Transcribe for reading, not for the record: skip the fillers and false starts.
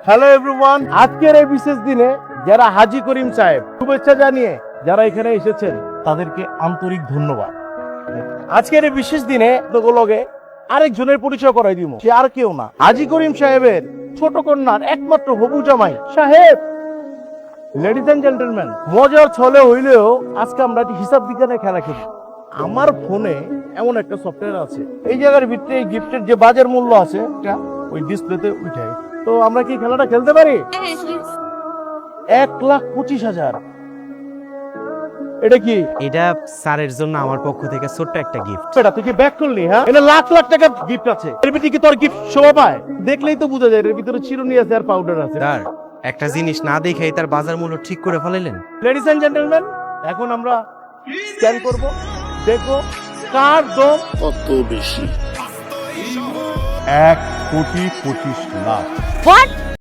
Hello everyone, আজকের এই বিশেষ দিনে যারা হাজী করিম সাহেব শুভেচ্ছা জানিয়ে যারা এখানে এসেছেন তাদেরকে আন্তরিক ধন্যবাদ। আজকের এই বিশেষ দিনে লগে আরেকজনের পরিচয় করাই দিব, সে আর কেউ না, হাজী করিম সাহেবের ছোট কন্যার একমাত্র হবু জামাই সাহেব। লেডিজ এন্ড জেন্টলম্যান, মজার ছলে হইলেও আজকে আমরা একটি হিসাব বিজ্ঞানের খেলা খেলি। আমার ফোনে এমন একটা সফটওয়্যার আছে, এই জায়গার ভিতরে এই গিফটের যে বাজার মূল্য আছে এটা ওই ডিসপ্লেতে উঠে। তো আমরা কি খেলাটা খেলতে পারি? 1,25,000। এটা কি? এটা স্যারের জন্য আমার পক্ষ থেকে ছোট্ট একটা গিফট। এটা তুই কি ব্যাক করলি? হ্যাঁ, এটা লাখ লাখ টাকার গিফট আছে। এর ভিতরে কি তোর গিফট শোভা পায়? দেখলেই তো বোঝা যায় এর ভিতরে চিরুনি আছে আর পাউডার আছে। স্যার, একটা জিনিস না দেখেই তার বাজার মূল্য ঠিক করে ফেলাইলেন। লেডিস এন্ড জেন্টলম্যান, এখন আমরা স্ক্যান করব, দেখবো কার দম কত বেশি। 1,25,00,000। হোয়াট?